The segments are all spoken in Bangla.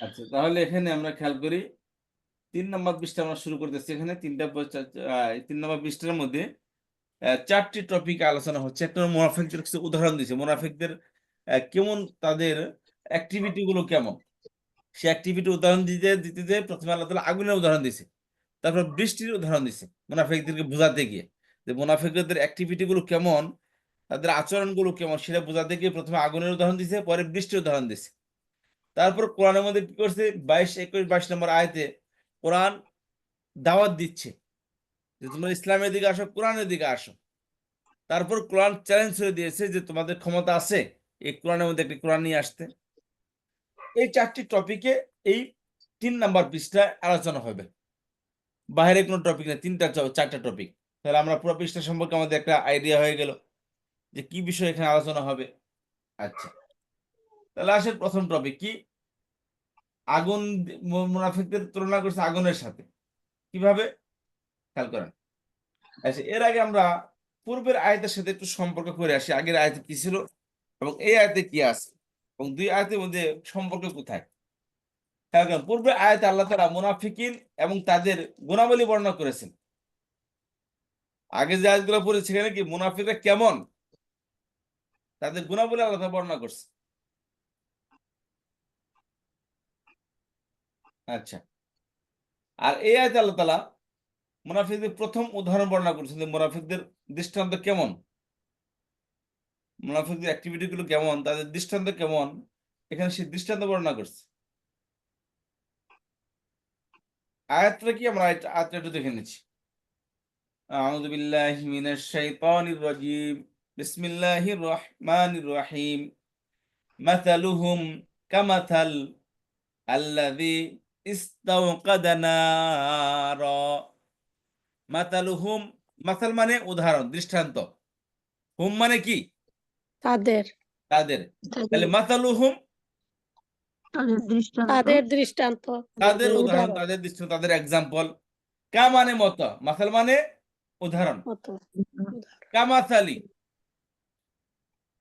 আচ্ছা, তাহলে এখানে আমরা খেয়াল করি 3 নম্বর পৃষ্ঠা আমরা শুরু করতেছি। এখানে 3 নম্বর পৃষ্ঠার মধ্যে 4টি টপিক আলোচনা হচ্ছে। একটা মুনাফিকদের কিছু উদাহরণ দিয়েছে, মুনাফিকদের কেমন, তাদের অ্যাক্টিভিটি গুলো কেমন। সে অ্যাক্টিভিটি উদাহরণ দিতে দিতে যে প্রথমে আল্লাহ তাআলা আগুনের উদাহরণ দিয়েছে, তারপর বৃষ্টির উদাহরণ দিয়েছে মুনাফিকদেরকে বোঝাতে গিয়ে যে মুনাফিকদের অ্যাক্টিভিটি গুলো কেমন, তাদের আচরণ গুলো কেমন সেটা বোঝাতে গিয়ে প্রথমে আগুনের উদাহরণ দিয়েছে, পরে বৃষ্টির উদাহরণ দিয়েছে। তারপর কোরআনের মধ্যে কি করছে, 22, 21, 22 নম্বর আয়াতে কোরআন দাওয়াত দিচ্ছে যে তোমরা ইসলামের দিকে আসো, কোরআনের দিকে আসো। তারপর কোরআন চ্যালেঞ্জ করে দিয়েছে যে তোমাদের ক্ষমতা আছে এই কোরআনের মধ্যে একটি কোরআন নিয়ে আসতে। এই 4টি টপিকে এই 3 নম্বর পৃষ্ঠায় আলোচনা হবে, বাইরে কোনো টপিক নেই, 4টা টপিক। তাহলে আমরা পুরো পৃষ্ঠা সম্পর্কে আমাদের একটা আইডিয়া হয়ে গেল যে কি বিষয় এখানে আলোচনা হবে। আচ্ছা, তাহলে আসেন প্রথম টপিক কি, আগুন। মুনাফিকদের তুলনা করছে আগুনের সাথে, কিভাবে খেয়াল করেন। আচ্ছা, এর আগে আমরা পূর্বের আয়াতের সাথে একটু সম্পর্ক করে আসি, আগের আয়াতে কি ছিল এবং এই আয়াতে কি আছে এবং দুই আয়াতের মধ্যে সম্পর্ক কোথায়। খেয়াল করেন, পূর্বের আয়াতে আল্লাহ তাআলা মুনাফিকিন এবং তাদের গুণাবলী বর্ণনা করেছেন। আগে যে আয়াতগুলো পড়েছি সেখানে কি মুনাফিকরা কেমন, তাদের গুণাবলী আল্লাহ তাআলা বর্ণনা করছে। আচ্ছা, আর এই আয়াতে আল্লাহ তাআলা মুনাফিকদের প্রথম উদাহরণ বর্ণনা করেছেন যে মুনাফিকদের দৃষ্টান্ত কেমন, মুনাফিকদের অ্যাক্টিভিটি গুলো কেমন, তাদের দৃষ্টান্ত কেমন, এখানে সেই দৃষ্টান্ত বর্ণনা করছে। আয়াতটা কি, আমরা আয়াতটা একটু দেখে নিচ্ছি। আউযু বিল্লাহি মিনাশ শাইতানির রাজীম, বিসমিল্লাহির রহমানির রহিম। মাসালুহুম কামাসাল আল্লাযী ইস্তাওকাদা নারা। মাসালুহুম, মাসাল মানে উদাহরণ, দৃষ্টান্ত। হুম মানে কি, তাদের তাদের। তাহলে মাসালুহুম তাদের দৃষ্টান্ত, তাদের উদাহরণ, উদাহরণ তাদের দৃষ্টান্ত, তাদের এক্সাম্পল। কা মানে মত, মাসাল মানে উদাহরণ। মতো, কামাসালি,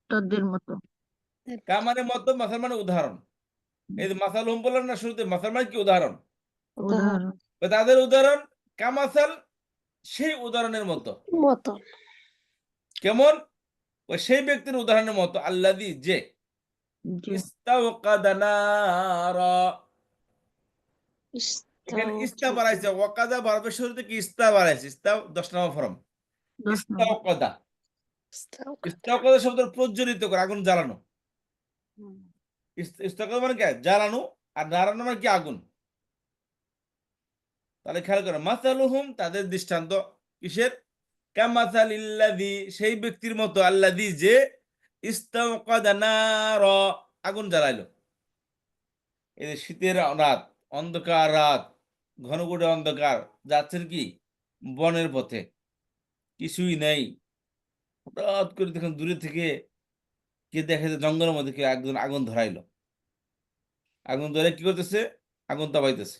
তাদের মতো। কা মানে মত, মাসাল মানে উদাহরণ। এই যে মাসাল হুম বললেন না শুরুতে, মাসাল মানে কি উদাহরণ। উদাহরণ। তাদের উদাহরণ কামাসাল, সেই উদাহরণের মতো। মতো কেমন, ওই সেই ব্যক্তির উদাহরণের মতো, আল্লাযী যে, ইস্তাওকাদা নারা। এখানে ইস্তা বাড়াইছে, ওয়াকাদা বাড়াবে শুরুতে কি ইস্তা বাড়াইছে, ইস্তা 10 নম্বর ফরম। ইস্তাওকাদা, ইস্তাওকাদা শব্দের প্রজ্বলিত করে, আগুন জ্বালানো। ইস্তাওকাদা মানে কি, জ্বালানো, আর নারানো মানে কি, আগুন। তাহলে খেয়াল করে, মাসালুহুম তাদের দৃষ্টান্ত কিসের, কামাসালিল্লাযী সেই ব্যক্তির মতো, আল্লাযী যে, ইস্তাওকাদা নারা আগুন জ্বালাইলো। এই যে শীতের রাত, অন্ধকার রাত, ঘন ঘুটে অন্ধকার, যাচ্ছেন কি বনের পথে, কিছুই নেই, হঠাৎ করে দেখুন দূরে থেকে কে দেখে যে জঙ্গলের মধ্যে কে একজন আগুন ধরাইলো। আগুন ধরে কি করতেছে, আগুন তাপাইতেছে।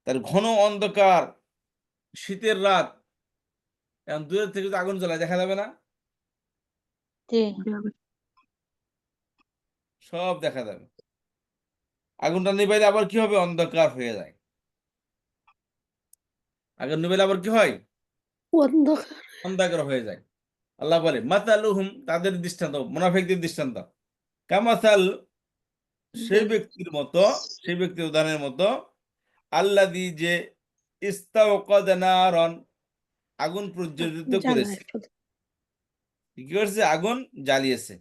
তার ঘন অন্ধকার, শীতের রাত, এখন দূরের থেকে যদি আগুন জ্বালায় দেখা যাবে না, সব দেখা যাবে। আগুনটা নিভাইলে আবার কি হবে, অন্ধকার হয়ে যায়। আগুন নিভাইলে আবার কি হয়, অন্ধকার অন্ধকার হয়ে যায়। আল্লাহ বলে মাতালুহুম তাদের দৃষ্টান্ত, মুনাফিকদের দৃষ্টান্ত, কামাসাল সেই ব্যক্তির মতো, সেই ব্যক্তির উদাহরণের মতো, আল্লাযী যে, ইস্তাওকাদা নারান আগুন প্রজ্বলিত করেছে, কি করেছে, আগুন জ্বালিয়েছে।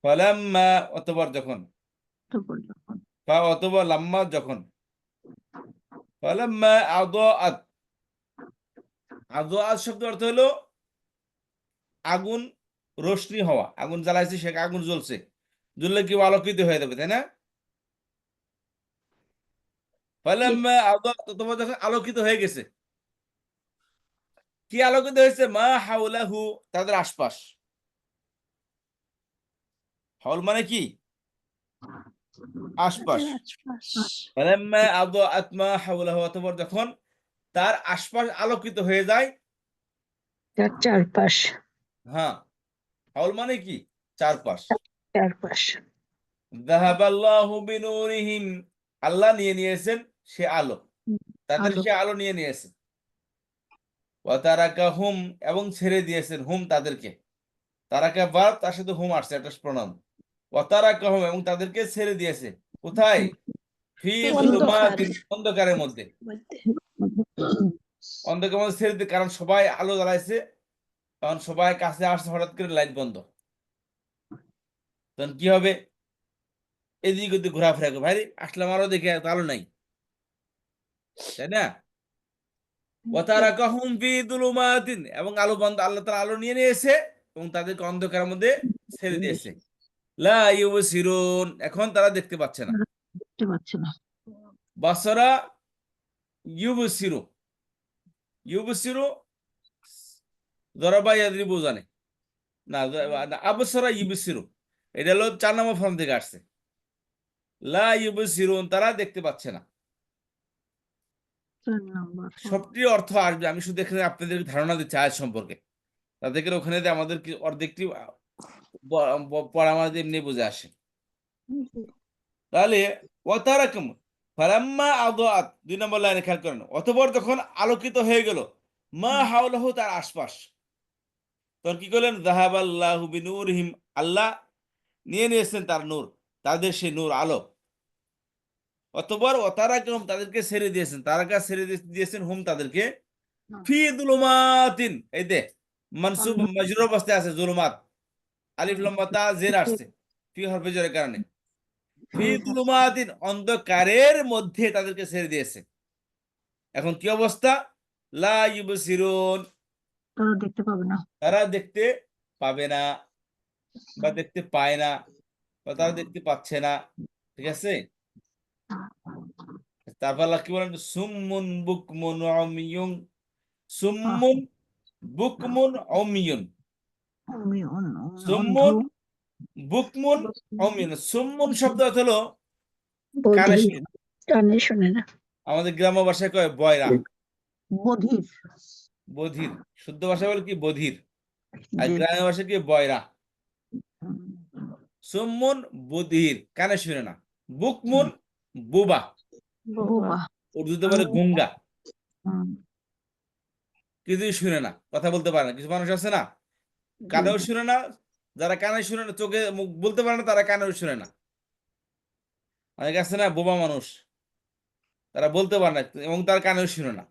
ফালাম্মা অতঃপর যখন, অথবা লাম্মা যখন, ফালাম্মা আযাআত, আযাআত শব্দ অর্থ হলো আগুন রোশনি হওয়া, আগুন জ্বালাইছে সে আগুন জ্বলছে, জ্বললে কি আলোকিত হয়ে যাবে, তাই না। ফালাম্মা আযাআত অথবা যখন আলোকিত হয়ে গেছে, কি আলোকিত হয়েছে, মা হাওলাহু তাদের আশপাশ। হাওল মানে কি, আশপাশ। ফালাম্মা আযাআত মা হাওলাহু অতঃপর যখন তার আশপাশ আলোকিত হয়ে যায়, তার চারপাশ। হ্যাঁ, হাওল মানে কি, চারপাশ। চারপাশ। যাহাবাল্লাহু বিনুরিহিম, আল্লাহ নিয়ে নিয়েছেন সে আলো, তাদের আলো। সে আলো নিয়ে নিয়েছেন। ওয়া তারাকাহুম, এবং ছেড়ে দিয়েছেন হুম তাদেরকে। তারাকা ভার্ব, তার সাথে হুম আসছে, একটা প্রনাউন। ওয়া তারাকাহুম, এবং তাদেরকে ছেড়ে দিয়েছে কোথায়? ফি অন্ধকারে। যুলুমাতিন, অন্ধকারের মধ্যে। মধ্যে। অন্ধকারের মধ্যে ছেড়ে দিয়ে, কারণ সবাই আলো জ্বালাইছে, তখন সবাই কাছে আসছে, হঠাৎ করে লাইট বন্ধ, তখন কি হবে? এদিক ওদিক ঘোরাফেরা করবে, ভাই আসলাম আরো দেখে তো আলো নাই, তাই না? ওয়া তারাকাহুম ফি যুলুমাতিন, এবং আলো বন্ধ, আল্লাহ তাআলা আলো নিয়ে নিয়েছে এবং তাদেরকে অন্ধকারের মধ্যে ছেড়ে দিয়েছে। লা ইউবসিরুন, এখন তারা দেখতে পাচ্ছে না। দেখতে পাচ্ছে না। বাসরা ইউবসিরু, ইউবসিরু দরাবা ইয়াদরিবু জানে না, আবসরা ইউবসিরু, এটা হলো 4 নম্বর ফর্ম থেকে আসছে। লা ইউবসিরুন, তারা দেখতে পাচ্ছে না। 4 নম্বর। সবটি অর্থ আসবে, আমি শুধু এখানে আপনাদের ধারণা দিচ্ছি আয়াত সম্পর্কে, তাদেরকে ওখানে দিয়ে আমাদের অর্ধেকটি পড়া আমাদের এমনি বুঝে আসে। তাহলে ওয়াতারাকুম ফালাম্মা আদাআত, 2 নম্বর লাইনে খেয়াল করেন, অতঃপর যখন আলোকিত হয়ে গেল মা হাওলাহু, তার আশপাশ, তখন কি করলেন? যাহাবাল্লাহু বিনুরিহিম, আল্লাহ নিয়ে নিয়েছেন তার নূর, তাদের সেই নূর আলো। অতঃপর ওয়াতারাকুম, তাদেরকে ছেড়ে দিয়েছেন, তারাকা ছেড়ে দিয়েছেন হুম তাদেরকে, ফি যুলুমাতিন, এই দে মানসুব মাজরুর অবস্থায় আছে যুলুমাত, আলিফ লম্বা তা জের আসছে ফি হরফে জেরের কারণে। ফি যুলুমাতিন, অন্ধকারের মধ্যে তাদেরকে ছেড়ে দিয়েছে। এখন কি অবস্থা? লা ইউবসিরুন, তারা দেখতে পাবে না। তারা দেখতে পাবে না, বা দেখতে পায় না, বা তারা দেখতে পাচ্ছে না, ঠিক আছে? তারপর আল্লাহ কি বলেন? সুম্মুন বুকমুন উমিয়ুন, সুম্মুন বুকমুন উমিয়ুন, আমি অন্ধ। সুম্মুন বুকমুন উমিয়ুন। সুম্মুন শব্দ হলো কানে বধির। শুনে না। কানে শুনে না। আমাদের গ্রাম্য ভাষায় কয় বয়রা, বধির। বধির। শুদ্ধ ভাষায় বলে কি? বধির। আর জি। গ্রাম্য ভাষায় কি? বয়রা। সুম্মুন বধির, কানে শুনে না। বুকমুন বুবা, বোবা। উর্দুতে বলে গুঙ্গা, হুম। কিছুই শুনে না, কথা বলতে পারে না। কিছু মানুষ আছে না, কানেও শুনে না, যারা কানে শুনে না, চোখে মুখ বলতে পারে না, তারা কানেও শুনে না। অনেক আছে না বোবা মানুষ, তারা বলতে পারে না এবং তার কানেও শুনে না।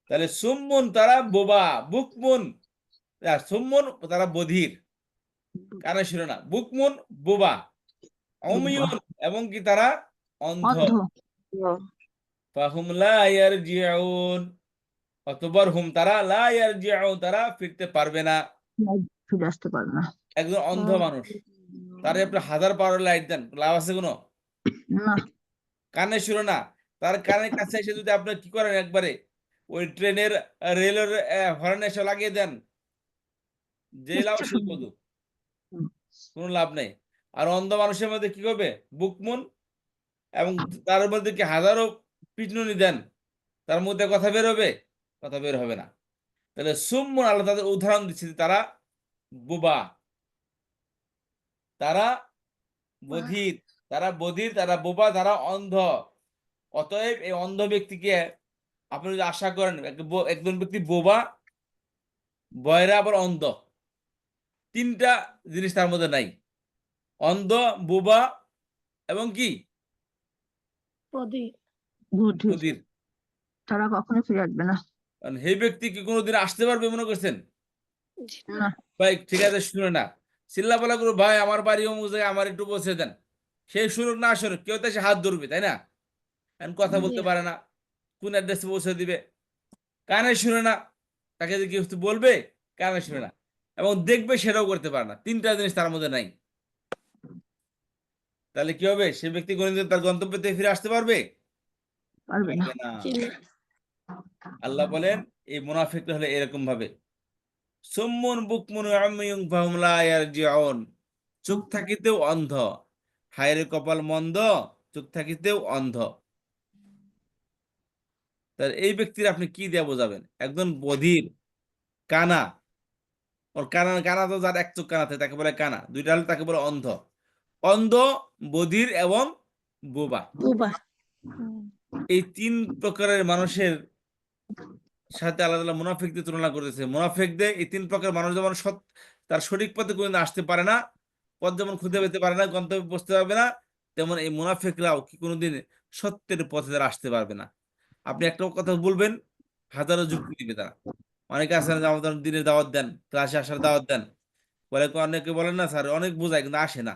তাহলে সুম্মুন, তারা বোবা। বুকমুন, সুম্মুন, তারা বধির, কানে শুনে না। বুকমুন, বোবা। অমিয়ুন, এবং কি তারা অন্ধ। অন্ধ। ফাহুম লা ইয়ারজিউন, অতঃপর হুম, তারা লা ইয়ারজিউন, তারা ফিরতে পারবে না। ফিরে আসতে পারবে না। একজন অন্ধ মানুষ, তারে আপনি 1000 পাওয়ার লাইট দেন, লাভ আছে কোনো? না। কানে শুনে না, তার কানের কাছে এসে যদি আপনি কি করেন, একবারে ওই ট্রেনের রেলের হর্ন এসে লাগিয়ে দেন, যে লাভ কিচ্ছু সে শুনবে কদু, না। হুম। কোনো লাভ নেই। আর অন্ধ মানুষের মধ্যে কি হবে? বুকমুন, এবং তার মধ্যে কি হাজারো পিটনুনি দেন, তার মধ্যে কথা বের হবে? কথা বের হবে না। তাহলে সুম্মুন, আল্লাহ তাদের উদাহরণ দিচ্ছে যে তারা বোবা, তারা বধির, তারা বধির, তারা বোবা, তারা অন্ধ। অতএব এই অন্ধ ব্যক্তিকে আপনি যদি আশা করেন একজন ব্যক্তি বোবা, বয়রা, আবার অন্ধ, 3টা জিনিস তার মধ্যে নাই। অন্ধ, বোবা, এবং কি? বধির। বধির। বধির। তারা কখনো ফিরে আসবে না। কারণ সেই ব্যক্তি কি কোনোদিন আসতে পারবে মনে করছেন? জি না। না। ভাই ঠিক আছে, শুনে না, চিল্লাপালা করে, ভাই আমার বাড়ি অমুক জায়গায়, আমার একটু পৌঁছে দেন। সেই শুনুক না শুনুক, কেউ তো এসে হাত ধরবে, তাই না? এখন কথা জি বলতে না। পারে না, কোন অ্যাড্রেসে পৌঁছে দিবে? কানে শুনে না, তাকে যে কিছু বলবে, কানে শুনে না, এবং দেখবে সেটাও করতে পারে না। 3টা জিনিস তার মধ্যে নাই। তাহলে কি হবে? সে ব্যক্তি কোনদিন তার গন্তব্যতে ফিরে আসতে পারবে? পারবে না। পারবে না। জি না। আল্লাহ বলেন এই মুনাফিকরা হলে এরকম ভাবে, সুম্মুন বুকমুন উমিয়ুন ফাহুম লা ইয়ারজিউন, চোখ থাকিতেও অন্ধ, হায়রে কপাল মন্দ, চোখ থাকিতেও অন্ধ। তাহলে এই ব্যক্তির আপনি কি দিয়ে বোঝাবেন? একজন বধির, কানা, ওর কানা কানা তো যার এক চোখ কানা থাকে তাকে বলে কানা, দুইটা হলে তাকে বলে অন্ধ। অন্ধ, বধির এবং বোবা, বুবা। এই তিন প্রকারের মানুষের সাথে আল্লাহ তাআলা মুনাফিকদের তুলনা করেছে। মুনাফিকদের এই তিন প্রকার মানুষ যেমন তার সঠিক পথে কোনোদিন আসতে পারে না, পথ যেমন খুঁজে পেতে পারে না, গন্তব্যে পৌঁছতে পারবে না, তেমন এই মুনাফিকরাও কি কোনোদিন সত্যের পথে তারা আসতে পারবে না। আপনি একটা কথা বলবেন, হাজারো যুক্তি দিবে তারা। অনেকে আছে না যে আমাদের দিনের দাওয়াত দেন, ক্লাসে আসার দাওয়াত দেন, বলে অনেকে বলেন না স্যার অনেক বোঝায় কিন্তু আসে না,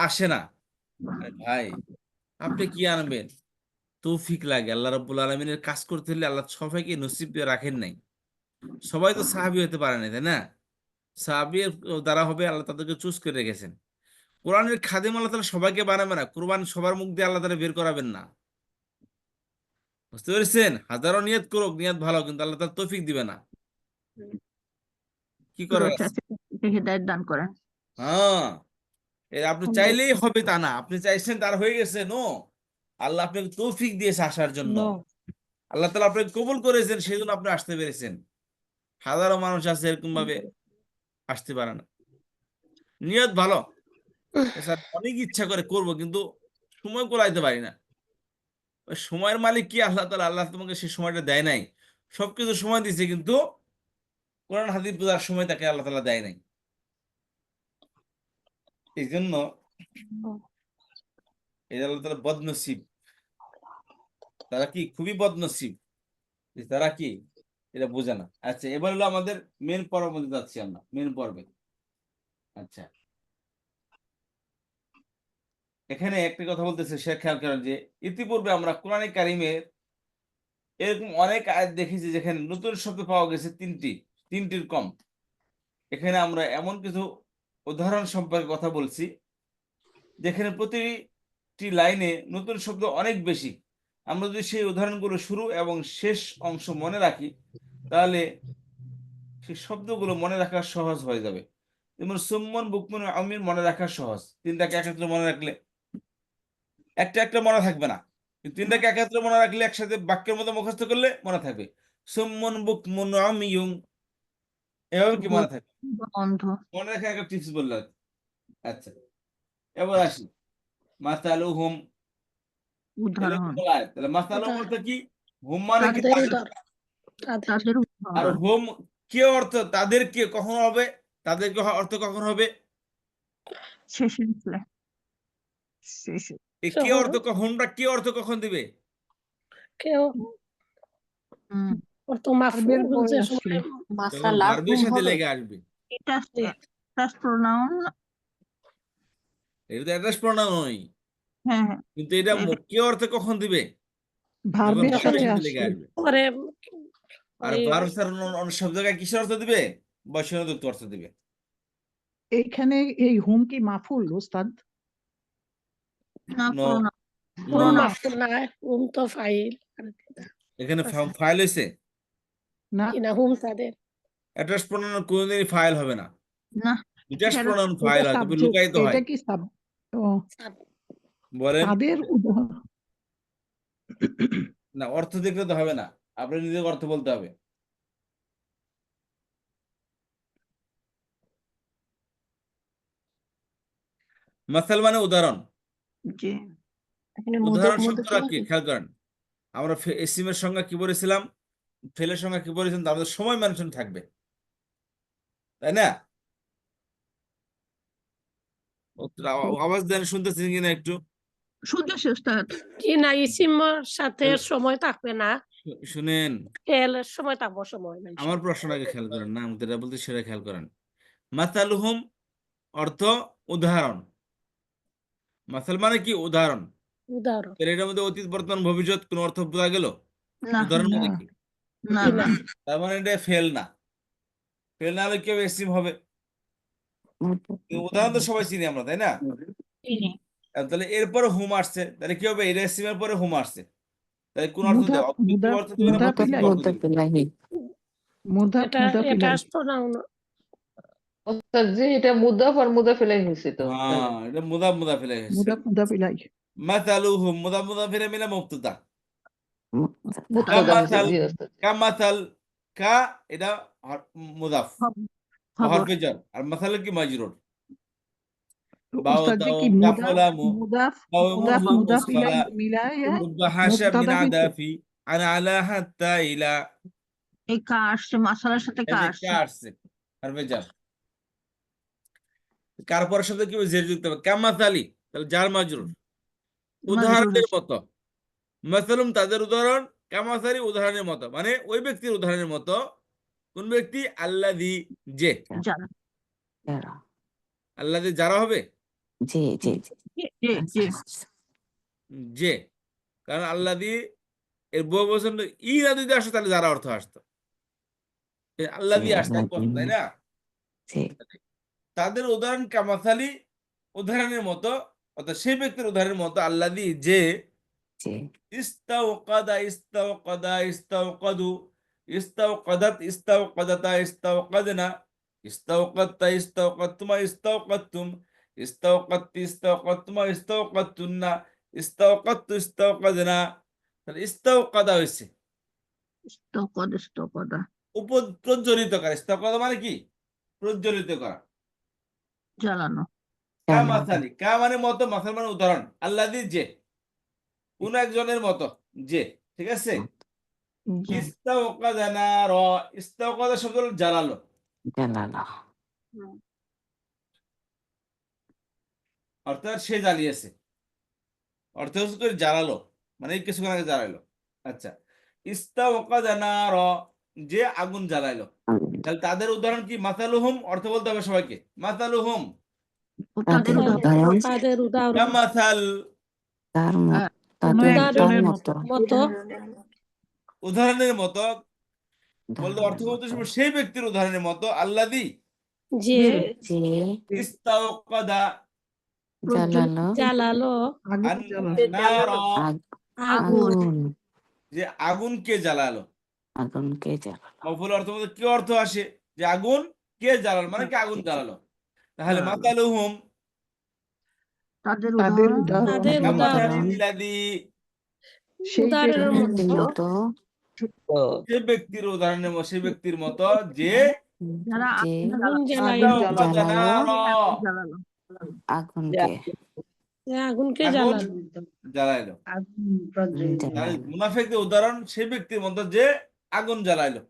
আসে না। আরে ভাই, আপনি কি আনবেন? তৌফিক লাগে। আল্লাহ রাব্বুল আলামিনের কাজ করতে হলে আল্লাহ সবাইকে নসিব দিয়ে রাখেন নাই। সবাই তো সাহাবী হতে পারে না, তাই না? সাহাবীর দ্বারা হবে, আল্লাহ তাদেরকে চুজ করে রেখেছেন। কোরআনের খাদেম আল্লাহ তাআলা সবাইকে বানাবে না, কোরআন সবার মুখ দিয়ে আল্লাহ তাআলা বের করাবেন না। বুঝতে পেরেছেন? হাজারো নিয়ত করুক, নিয়ত ভালো, কিন্তু আল্লাহ তাআলা তৌফিক দিবে না। কি করার আছে? হেদায়েত দান করেন। হ্যাঁ, আপনি চাইলেই হবে তা না, আপনি চাইছেন তার হয়ে গেছে, নো। আল্লাহ আপনাকে তৌফিক দিয়েছে আসার জন্য। আল্লাহ তাআলা আপনাকে কবুল করেছেন, সেই জন্য আপনি আসতে পেরেছেন। হাজারো মানুষ আছে এরকম ভাবে আসতে পারে না। নিয়ত ভালো, স্যার অনেক ইচ্ছা করে করব কিন্তু সময় কোলাইতে পারি না। ওই সময়ের মালিক কি আল্লাহ তাআলা, আল্লাহ তোমাকে সেই সময়টা দেয় নাই। সবকিছু সময় দিয়েছে কিন্তু কোরআন হাদিস বোঝার সময় তাকে আল্লাহ তাআলা দেয় নাই। এই জন্য এই আল্লাহ তাআলা বদনসিব, তারা কি খুবই বদনসিব যে তারা কি এটা বোঝে না। আচ্ছা, এবার হলো আমাদের মেন পর্বের মধ্যে যাচ্ছি আমরা, মেন পর্বে। আচ্ছা, এখানে একটা কথা বলতেছে, সে খেয়াল করেন যে ইতিপূর্বে আমরা কোরআনে কারিমের এরকম অনেক আয়াত দেখেছি যেখানে নতুন শব্দ পাওয়া গেছে তিনটির কম। এখানে আমরা এমন কিছু উদাহরণ সম্পর্কে কথা বলছি যেখানে প্রতিটি লাইনে নতুন শব্দ অনেক বেশি। আমরা যদি সেই উদাহরণগুলো শুরু এবং শেষ অংশ মনে রাখি, তাহলে সেই শব্দগুলো মনে রাখা সহজ হয়ে যাবে। যেমন সুম্মন বুকমন আমির মনে রাখা সহজ, তিনটাকে একত্রে মনে রাখলে একটা একটা মনে থাকবে না, কিন্তু তিনটাকে একত্রে মনে রাখলে একসাথে বাক্যের মতো মুখস্থ করলে মনে থাকবে। সুম্মন বুকমন আমিয়ুং, এভাবে কি মনে থাকবে? অন্ধ। মনে রাখা একটা টিপস বললাম। আচ্ছা, এবার আসি মাসালুহুম। উদাহরণ। তাহলে মাসালুহুম অর্থ কি? হুম মানে কি? তাদের তাদের। উদাহরণ, তাদের তাদের আর উদাহরণ। হোম কে অর্থ তাদেরকে কখন হবে? তাদেরকে অর্থ কখন হবে? শেষে আসলে শেষে। এই কে অর্থ হোমটা কে অর্থ কখন দিবে? কেউ হুম। অর্থ ভার্বের মাফউল পরে যে আসলে সময় তখন ভার্বের সাথে লেগে আসবে। এটা জি। First pronoun. এটা তো অ্যাড্রেস প্রোনাউন নয়, হ্যাঁ হ্যাঁ, কিন্তু এটা এটা কে অর্থ কখন দিবে? যখন ভার্বের ভার্বের সাথে সাথে লেগে আসলে। আসবে। পরে আর ওই ভার্ব স্যার সব জায়গায় কিসের অর্থ দিবে? বচনযুক্ত অর্থ দিবে। এইখানে এই হুম কি মাফুল ওস্তাদ? না, নো, প্রোনাউন। নো, হুম নো, মাফউল না, হুম তো ফাইল। এখানে ফাইল হয়েছে। না, কিনা হুম তাদের অ্যাড্রেস প্রোনাউন কোনোদিনই ফাইল হবে না। না, জাস্ট এটা প্রোনাউন এটা ফাইল হয়, তবে সাবজেক্ট, লুকায়িত এটা হয়। কি ও, বলেন তাদের উদাহরণ। না, অর্থ দেখলে তো হবে না, আপনি নিজেকে অর্থ বলতে হবে। মাসাল মানে উদাহরণ। জি। এখানে উদাহরণ মধ্যে শব্দটা কি খেয়াল করেন। আমরা এসিমের সংজ্ঞা কি বলেছিলাম, ফেলের সংজ্ঞা কি বলেছিলাম? আমাদের সময় মেনশন থাকবে, তাই না? আওয়াজ দেন, শুনতেছেন কিনা একটু? শুনতেছি ওস্তাদ। কি না ইসিমের সাথে সময় থাকবে না, শুনেন, ফেলের সময় থাকবো সময় নাই। আমার প্রশ্নটাকে খেয়াল করেন না, আমি যেটা বলতে সেটা খেয়াল করেন। মাসালুহুম অর্থ উদাহরণ। মাসাল মানে কি? উদাহরণ। উদাহরণ তাহলে এটার মধ্যে অতীত বর্তমান ভবিষ্যৎ কোন অর্থ বোঝা গেল? না উদাহরণ না, মানে কি? না কি না, না তার মানে এটা ফেল না। ফেল না হলে কেউ এসিম হবে? কিন্তু উদাহরণ তো সবাই চিনি আমরা, তাই না? চিনি। তাহলে এরপরে হুম আসছে, তাহলে কি হবে? এই রেসিমের পরে হুম আসছে, তাহলে কোন অর্থ মুদা দেবে? মুদা অব্যক্তি অর্থ দেবে না মুদা প্রতীকী পিলাই, অর্থ দেবে? এটা মুদা এটা পিলাই, প্রোনাউন ওস্তাদ জি, এটা মুদাফ আর মুদাফিলাই হয়েছে তো তাহলে। হ্যাঁ, এটা মুদা ফেলে হয়েছে। মুদা পিলাই। মাসালুহুম মুদা ফেলে মিলে মুবতাদা। মুবতাদা হয়েছে, কামাসাল, জি ওস্তাদ। কামাসাল কা এটা মুদাফ খবর হরফে জার, আর মাসালা কি মাজরুর। তো বাও ওস্তাদ জি দাও কি মুদাফ কাফলামু মুদাফ বাও মুদাফ মুজু মুদাফ মুসফালা মিলায় রুব্বা হাসা মিন মুবতাদা হইছে আদাফি আনা আলা হাত্তা ইলা। এই কা আসছে মাসালার সাথে এই কা যে আসছে কা আসছে হরফে জার, কার পরের সাথে কি জের যুক্ত হবে কামাসালি, তাহলে জার মাজরুর। উদাহরণের মাজরুর মতো, মাসালুম তাদের উদাহরণ, কামাসালি উদাহরণের মতো, মানে ওই ব্যক্তির উদাহরণের মতো। কোন ব্যক্তি? আল্লাযী যে, যারা যারা আল্লাযী যারা হবে জি জি জি যে যে যে, কারণ আল্লাযী এর বহু বচন ইরা যদি আসতো তাহলে যারা অর্থ আসতো, আল্লাযী আসতে কম, তাই না? জি তাদের উদাহরণ কামাসালি উদাহরণের মতো, অর্থাৎ সেই ব্যক্তির উদাহরণের মতো আল্লাযী যে জি ইস্তাওকাদা ইস্তাওকাদা ইস্তাওকাদু ইস্তাওকাদাত ইস্তাওকাদাতা ইস্তাওকাদনা ইস্তাওকাদতা ইস্তাওকাদতুমা ইস্তাওকাদতুম ইস্তাওকাদতি ইস্তাওকাদতুমা ইস্তাওকাদতুন্না ইস্তাওকাদতু ইস্তাওকাদনা। তাহলে ইস্তাওকাদা হয়েছে স্তকদা প্রজ্বলিত করা। ইস্তাওকাদা মানে কি? প্রজ্বলিত করা। জ্বালানো কা জানা মাসালি, কা মানে মতো, মাসাল মানে উদাহরণ, আল্লাযী যে কোন একজনের মতো, যে, ঠিক আছে। যে ইস্তাওকাদা নার, ইস্তাওকাদা শব্দ হলো জ্বালালো, জানালো অর্থাৎ সে জ্বালিয়েছে, অর্থ হচ্ছে করে জ্বালালো, মানে এই কিছুক্ষণ আগে জ্বালাইলো। আচ্ছা, ইস্তাওকাদা নার, যে আগুন জ্বালাইলো। তাহলে তাদের উদাহরণ কি? মাসালুহুম, অর্থ বলতে হবে সবাইকে। মাসালুহুম ও তাদের তাদের উদাহরণ উদাহরণ তাদের উদাহরণ কামাসাল, তার আহ, তাদের তার উদাহরণের মতো মতো উদাহরণের মতো বলতে অর্থ উদাহরণের বলতে মতো সেই ব্যক্তির উদাহরণের মতো আল্লাযী যে যে যে ইস্তাওকাদা জ্বালালো জ্বালালো আগুন জ্বালানো নার, আগ- আগুন আগুন যে আগুনকে জ্বালালো। আগুনকে জ্বালালো মফুল অর্থ বলতে কি অর্থ আসে? যে আগুন কে জ্বালালো, মানে কি আগুন জ্বালালো। তাহলে জ্বালালো। মাতালুহুম তাদের তাদের উদাহরণ উদাহরণ তাদের তাদের উদাহরণ কামাসালিল্লাযী, সেই উদাহরণের ব্যক্তির মতো মতো সেই ব্যক্তির উদাহরণের মতো, সেই ব্যক্তির মতো যে যারা যে আগুন জ্বালাইলো আগুন ইস্তাওকাদা জ্বালালো নার, জ্বালালো আগুনকে যে আগুনকে আগুন জ্বালালো জ্বালাইলো। তাহলে জ্বালালো মুনাফিকদের উদাহরণ সেই ব্যক্তির মতো যে আগুন জ্বালাইলো,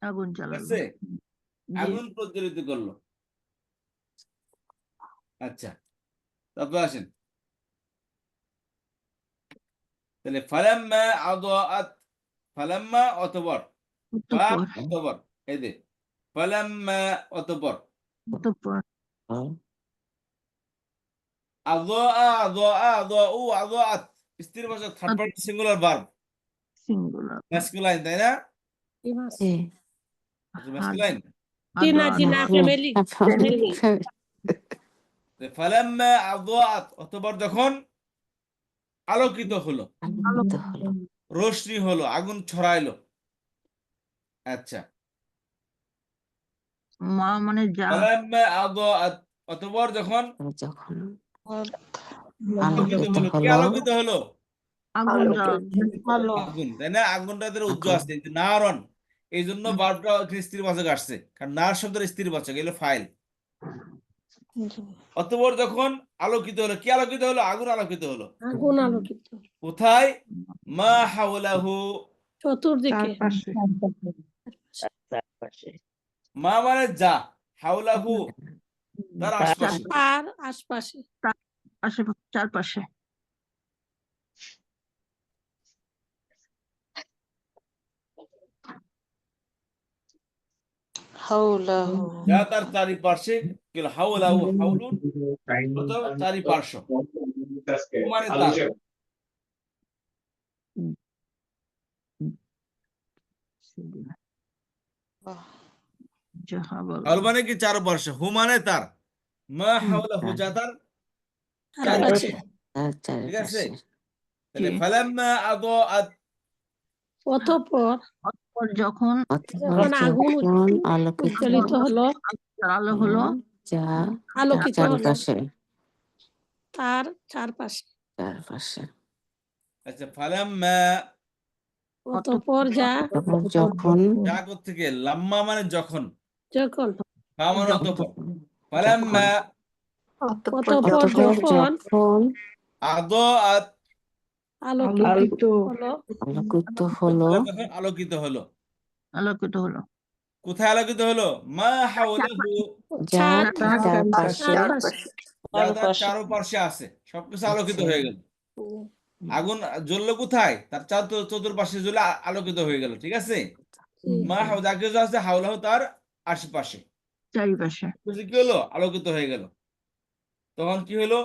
আগুন ঠিক জ্বালালো আছে, যে আগুন প্রজ্বলিত করলো। আচ্ছা, তারপর আসেন, তাহলে ফালাম্মা আদাআত, ফালাম্মা অতঃপর, ফা অতঃপর অতঃপর, এই যে ফালাম্মা অতঃপর, অতঃপর আদাআ আদাআ আদাউ আদাআত, স্ত্রীর ভাষা, third person singular verb, singular masculine, তাই না? যে ম্যাসকুলাইন। টিনা টিনা ফ্যামিলি ফালাম্মা আদাআত অতঃপর যখন আলোকিত হলো, আনন্দিত হলো রোশনি হলো, আগুন ছড়াইলো। আচ্ছা, মা মানে যা ফালাম্মা আদাআত অতঃপর যখন যখন আলোকিত আলোকিত হলো, কি হলো আলোকিত হলো? আগুন জ্বালানো আগুন, তাই না? আগুনটা তাদের উজ্জ্ব আগুন আসছে, নারন, এই জন্য ভার্বটা স্ত্রীবাচক আসছে, কারণ নার শব্দের স্ত্রীবাচক, এগুলো ফাইল। অতঃপর যখন আলোকিত হলো, কি আলোকিত হলো? আগুন আলোকিত হলো। আগুন আলোকিত কোথায়? মা হাওলাহু, চতুর্দিকে চারপাশে মা মানে যা, হাওলাহু তার আশপাশে। আর আশপাশে আশেপাশে চারপাশে যা তার চারিপার্শ্বে, হাওলাহু হাউলুন অথবা চারিপার্শ্ব, মানে তার। যাহা বলা হাউল মানে কি? চারপার্শ্ব, হু মানে তার, মা হাওলাহু যা তার চারপাশে চারিপার্শ্বে, তার ঠিক আছে। চারপাশে তাহলে ফালাম্মা আদাআত, অতঃপর অতঃপর যখন যখন আগুন যখন আলোকিত উজ্জ্বলিত হলো আলো হলো যা আলোকিত হলো চারপাশে তার চারপাশে চারপাশে আচ্ছা, ফালাম্মা অতঃপর যা তারপর যখন যা থেকে লাম্মা মানে যখন, যখন ফা মানে যখন অতঃপর, ফালাম্মা অতঃপর অতঃপর যখন যখন আদাআত আলোকিত আলোকিত হলো আলোকিত হলো যখন আলোকিত হলো, আলোকিত হলো কোথায় আলোকিত হলো? মা হাওলাহু, যা ছাদ তার পাশে যা তার চারপাশে আছে সবকিছু আলোকিত আছে। হয়ে গেল। আগুন জ্বললো কোথায়? তার চতুর্পাশে জ্বলে আলোকিত হয়ে গেল, ঠিক আছে। মা যা কিছু আছে হাওলাহু তার আশেপাশে চারিপাশে কিছু কি হলো? আলোকিত হয়ে গেল। তখন কি হলো?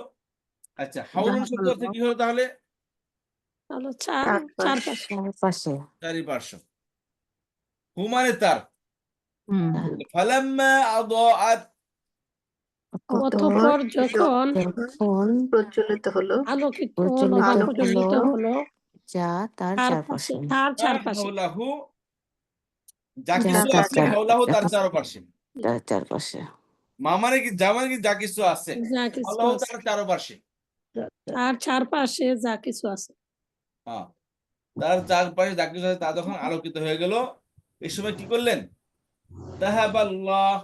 আচ্ছা, হাওলুন শব্দ হলো অর্থ কি হলো তাহলে? আলো চারপাশে চারপাশে চারিপার্শ্ব। হু মানে তার। হুম ফালাম্মা আদাআত অতঃপর যখন যখন আলোকিত হলো প্রজ্বলিত বা হলো প্রজ্বলিত হলো যা তার চারপাশে চারপাশে তার মা চারপাশে হাওলাহু, যা যা কিছু তার আছে হাওলাহু তার চারপাশে। তার চারপাশে মা মানে কি? যা মানে কি? যা কিছু আছে যা কিছু হাওলাহু আছে তার চারপাশে। তার চারপাশে যা কিছু আছে হ্যাঁ, তার চারপাশে যা কিছু আছে তা যখন আলোকিত হয়ে গেল, এই সময় কি করলেন? যাহাবাল্লাহ,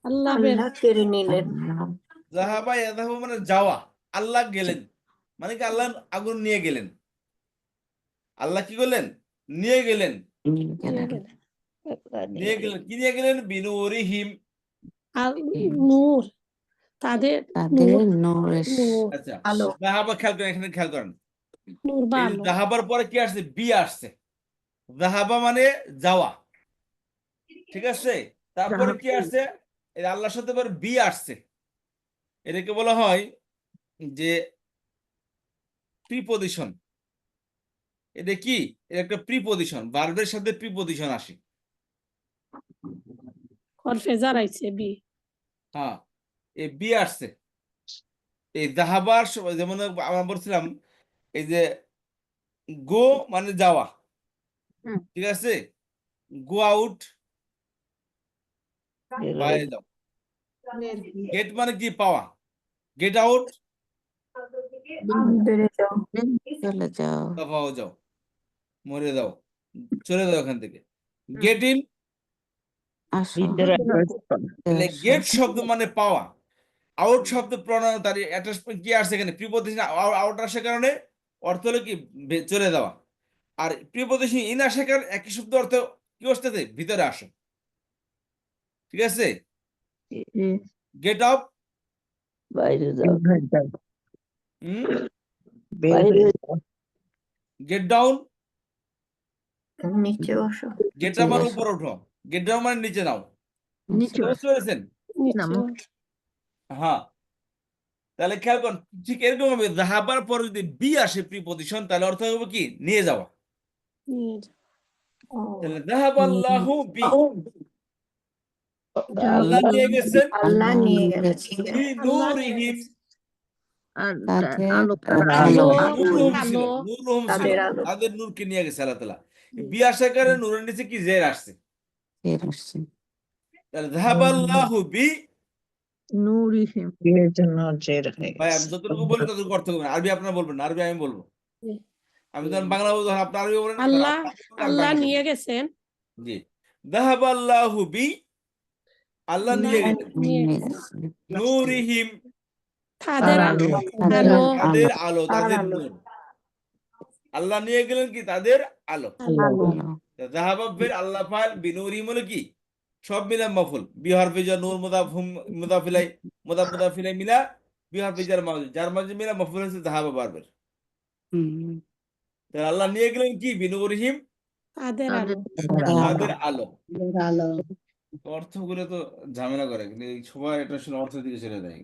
আল্লাহ বের আল্লাহ যাহাবা ইয়াযাহাবু মানে যাওয়া, আল্লাহ গেলেন, মানে কি আল্লাহ আগুন নিয়ে গেলেন। আল্লাহ কি করলেন? নিয়ে গেলেন। নিয়ে নিয়ে গেলেন গেলেন। নিয়ে গেলেন কি? নিয়ে গেলেন বিনুরিহিম। আর নূর তাদের তাদের নূর নূরের নূর আচ্ছা, যাহাবা খেয়াল করেন, এখানে খেয়াল করেন, নূর বা এই আলো যাহাবার পরে কি আসছে? বি আসছে। যাহাবা মানে যাওয়া, ঠিক আছে। তারপরে কি আসছে? এই আল্লাহর সাথে পরে বি আসছে। এটাকে বলা হয় যে প্রিপজিশন। এটা কি? এটা একটা প্রিপজিশন, ভার্বের সাথে প্রিপজিশন আসে। হরফে জারাইছে বি হ্যাঁ, এই বি আসছে। এই যাহাবার সময় যেমন আমরা বলছিলাম, এই যে গো মানে যাওয়া, হুম। ঠিক আছে। গো আউট, বাইরে যাও। গেট মানে কি? পাওয়া। গেট আউট, চলে যাও দফা হয়ে যাও, মরে যাও, চলে যাও এখান থেকে। গেট ইন, আসো তাহলে আসো। গেট শব্দ মানে পাওয়া। আউট শব্দ প্রণয়ন তার অ্যাটাচমেন্ট কি আসছে এখানে? প্রিপজিশন আউট আসার কারণে অর্থ হলো কি? চলে যাওয়া। আর প্রিপজিশন ইন আসার কারণে একই শব্দ অর্থ কি আসতেছে? ভিতরে আসো, ঠিক আছে। Get up, get down, get up মানে উপরে উঠো, গেট ডাউন মানে নিচে নাও। নিচে বুঝতে পেরেছেন? নামো। হ্যাঁ, তাহলে খেয়াল করুন, ঠিক এরকম হবে। যাহাবার পরে যদি বি আসে প্রিপজিশন, তাহলে অর্থ হবে কি? নিয়ে যাওয়া। নিয়ে যা তাহলে যাহাবাল্লাহু বি, আল্লাহ নিয়ে গেছেন আল্লাহ নিয়ে গেছে বি নূরিহিম। আর তাদের আলো আলো নূরুহুম ছিল, আলো নূরুহুম ছিল, তাদের নূরকে নিয়ে গেছে আল্লাহ তাআলা। বি আসার কারণে নূরের নিচে কি? জের আসছে। ফের আসছে তাহলে যাহাবাল্লাহু বি, নূরিহিম ভাই আমি যতটুকু বলি ততটুকু অর্থ করবেন। আরবি আপনারা বলবেন না, আরবি আমি বলবো। আমি যখন বাংলা বলবো তখন আপনি আরবি বলেন, তখন আল্লাহ আপনি আরবি বলবেন, আমি আল্লাহ বাংলা নিয়ে বলবো। গেছেন জি, যাহাবাল্লাহু বি, আল্লাহ নিয়ে গেলেন, নিয়ে নিয়ে গেছেন গেছে নূরিহিম, তাদের তাদের আলো তাদের আলো আলো, তাদের নূর। আল্লাহ নিয়ে গেলেন কি? তাদের আলো। আলো যাহাবা ফের আল্লাহ ফাইল বিনুরিহিম হলো কি? সব মিলা মফুল, বিহার ফিজা নূর মুদাফ হুম মুদাফিলাই মুদাফিলাই মিলা বিহার ফিজার মাউজুদ, যার মাঝে মিলা মফুল হচ্ছে যাহাবা বারবার। হুম তাহলে আল্লাহ নিয়ে গেলেন কি? বিনুরিহিম, তাদের আলো তাদের আলো। অর্থগুলো তো ঝামেলা করে, কিন্তু এই সবাই এটা শুনে অর্থের দিকে ছেড়ে দেয়।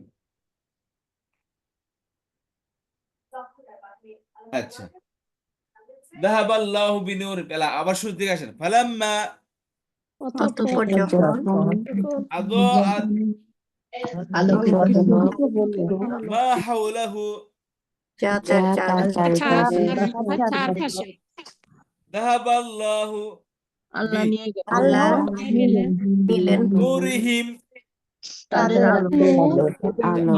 আচ্ছা, যাহাবাল্লাহু বিনূর, পেলা আবার শুরু থেকে আসেন। ফালাম্মা অতঃপর যখন আদাআত আলোকিত হলো মা হাওলাহু, যা তার চারপাশে চারপাশে যাহাবাল্লাহু আল্লাহ বি নিয়ে গেলেন আল্লাহ গেলেন নূরিহিম, তাদের আলো আলো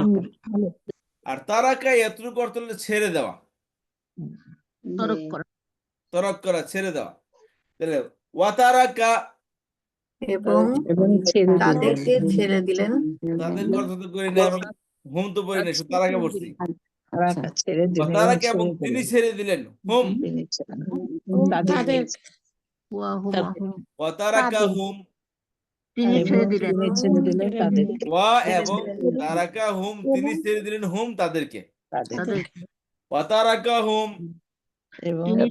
আর তারাকা এতটুকু অর্থ হলো ছেড়ে দেওয়া, তরক করা তরক করা, ছেড়ে দেওয়া। তাহলে ওয়াতারাকা এবং ছেড়ে তাদেরকে ছেড়ে দিলেন তাদের কথা তো করি না আমি, হুম তো পড়ি না, শুধু তারাকে পড়ছি। ওয়াতারাকা এবং তিনি ছেড়ে দিলেন, হুম তাদের ওয়াহুমা হুম ওয়াতারাকা হুম, তিনি ছেড়ে দিলেন ওয়া এবং তারাকা হুম তিনি ছেড়ে দিলেন হুম তাদেরকে, তাদেরকে ওয়াতারাকা হুম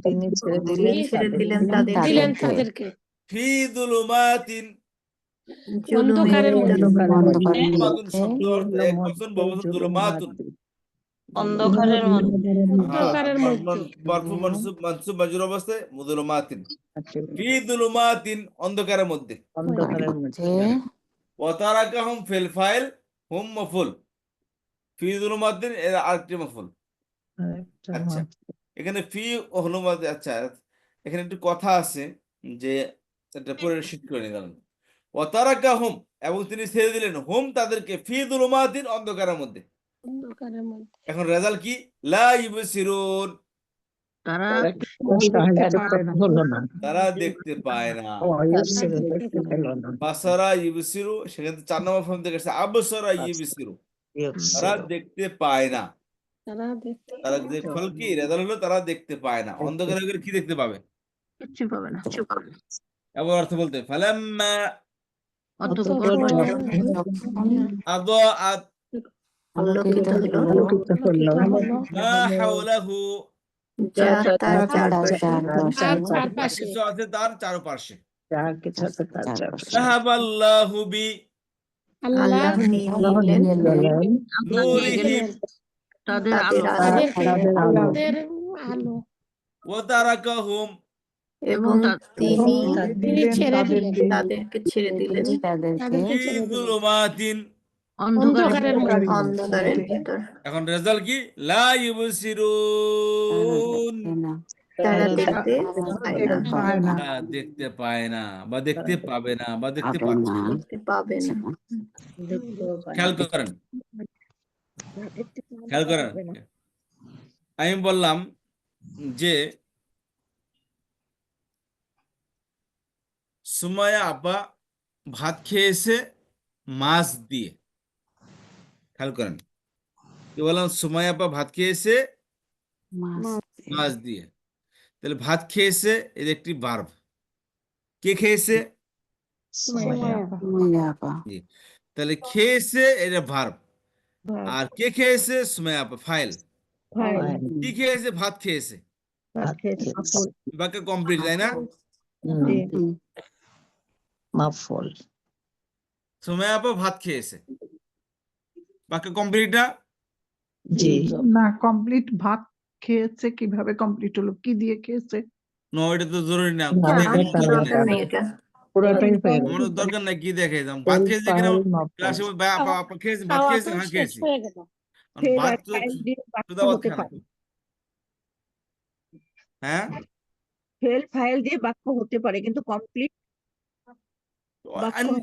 তিনি ছেড়ে দিলেন তাদেরকে দিলেন তাদেরকে ফি যুলুমাতিন। অন্ধকারের মধ্যে যুলুমাতুন শব্দ অর্থ এক বচন বহুবচন যুলুমাতুন। অন্ধকারের মধ্যে অন্ধকারের মধ্যে মারফু মানসুব মানসুব মাজরুর অবস্থায় মুযুলুমাতিন, ফি যুলুমাতিন অন্ধকারের মধ্যে। ওয়া তারাকাহুম ফিল ফাইল, হুম মফুল, ফি যুলুমাতিন এর আরেকটি মফুল। আচ্ছা এখানে ফি ও হলুমাত, আচ্ছা এখানে একটু কথা আছে যে এটা পরে শিট করে নিলাম। ওয়া তারাকাহুম এবং তিনি ছেড়ে দিলেন হুম তাদেরকে ফি যুলুমাতিন অন্ধকারের মধ্যে। অন্ধকারের মধ্যে এখন রেজাল্ট কি? লা ইউবসিরুন তারা তারা দেখতে পায় না। বাসারা ইউবসিরু, সেখানে 4 নম্বর ফর্ম থেকে আসছে আবসারা ইউবসিরু, তারা দেখতে পায় না। তারা দেখতে তারা যে ফল কি রেজাল্ট হলো তারা দেখতে পায় না। অন্ধকারে গেলে কি দেখতে পাবে? কিচ্ছু পাবে না এবার অর্থ বলতে ফালাম্মা অতঃপর আদাআত আলোকিত হলো মা হাওলাহু, যা তার চারপাশে আর চারপাশে কিছু আছে তার চারপাশে। যাহাবাল্লাহু বি আল্লাহ আল্লাহ নিয়ে নিলেন নূরিহিম তাদের তাদেরকে আলো তাদের আলো ওয়া তারাকাহুম এবং তিনি তিনি ছেড়ে দিলেন তাদেরকে ছেড়ে দিলেন তাদেরকে ফি ছেড়ে দিলেন যুলুমাতিন। অন্ধকারের মধ্যে অন্ধকারের ভিতর এখন রেজাল্ট কি? লা ইউবসিরুন, তারা দেখতে পায় না তারা দেখতে পায় না বা দেখতে পাবে না বা দেখতে পাচ্ছে না। দেখতে পাবে না খেয়াল করেন, খেয়াল করেন, আমি বললাম যে সুমাইয়া আপা ভাত খেয়েছে মাছ দিয়ে। খেয়াল করেন কি বললাম? সুমাইয়া আপা ভাত খেয়েছে মাছ দিয়ে। তাহলে ভাত খেয়েছে এর একটি ভার্ব। কে খেয়েছে? জি। তাহলে খেয়েছে এটা ভার্ব, আর কে খেয়েছে? সুমাইয়া আপা ফাইল। কি খেয়েছে? ভাত খেয়েছে। বাক্য কমপ্লিট, তাই না? সুমাইয়া আপা ভাত খেয়েছে, বাক্য কমপ্লিট না? না, কমপ্লিট ভাত খেয়েছে কিভাবে কমপ্লিট হলো? কি দিয়ে খেয়েছে? না এটা তো জরুরি না, কি দিয়ে খেয়েছে দরকার নাই। আমাদের দরকার নাই কি দিয়ে খেয়েছে। ভাত খেয়েছে এখানে ক্লাসে আপা খেয়েছে, ভাত খাওয়া খেয়েছে, তো হ্যাঁ শেষ খেয়েছি। হয়ে গেল। ভাত তো শুধু ভাত খায় না। হ্যাঁ ফেল ফাইল দিয়ে বাক্য হতে পারে কিন্তু কমপ্লিট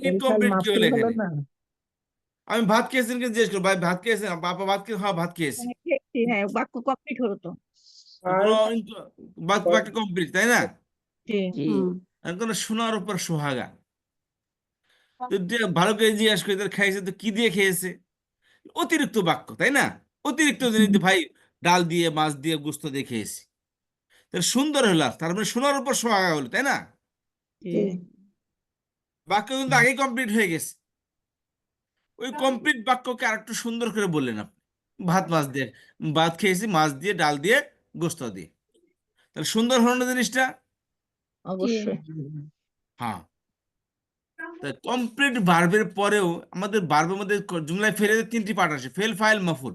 ইনকমপ্লিট কি হলো এখানে? আমি ভাত খেয়েছেন কে জিজ্ঞেস করবো, ভাই ভাত খেয়েছেন? আপা ভাত খেয়ে, হ্যাঁ ভাত খেয়েছি। হ্যাঁ বাক্য কমপ্লিট হলো তো বাক্য কমপ্লিট, তাই না? জি এখন শোনার উপর সোহাগা। তো ভালো করে জিজ্ঞেস করি তার খাইছে তো কি দিয়ে খেয়েছে? অতিরিক্ত বাক্য, তাই না? অতিরিক্ত জিনিস দিয়ে, ভাই ডাল দিয়ে মাছ দিয়ে গোস্ত দিয়ে খেয়েছি, তাহলে সুন্দর হলো, তার মানে শোনার উপর সোহাগা হলো, তাই না? বাক্য কিন্তু আগেই কমপ্লিট হয়ে গেছে। ওই কমপ্লিট বাক্যকে আরেকটু সুন্দর করে বললেন আপনি, ভাত মাছ দিয়ে, ভাত খেয়েছি মাছ দিয়ে ডাল দিয়ে গোস্ত দিয়ে, তাহলে সুন্দর হলো না জিনিসটা? অবশ্যই হ্যাঁ। কমপ্লিট ভার্বের পরেও আমাদের ভার্বের মধ্যে জুমলায় ফেলে 3টি পার্ট আসে, ফেল ফাইল মাফুল।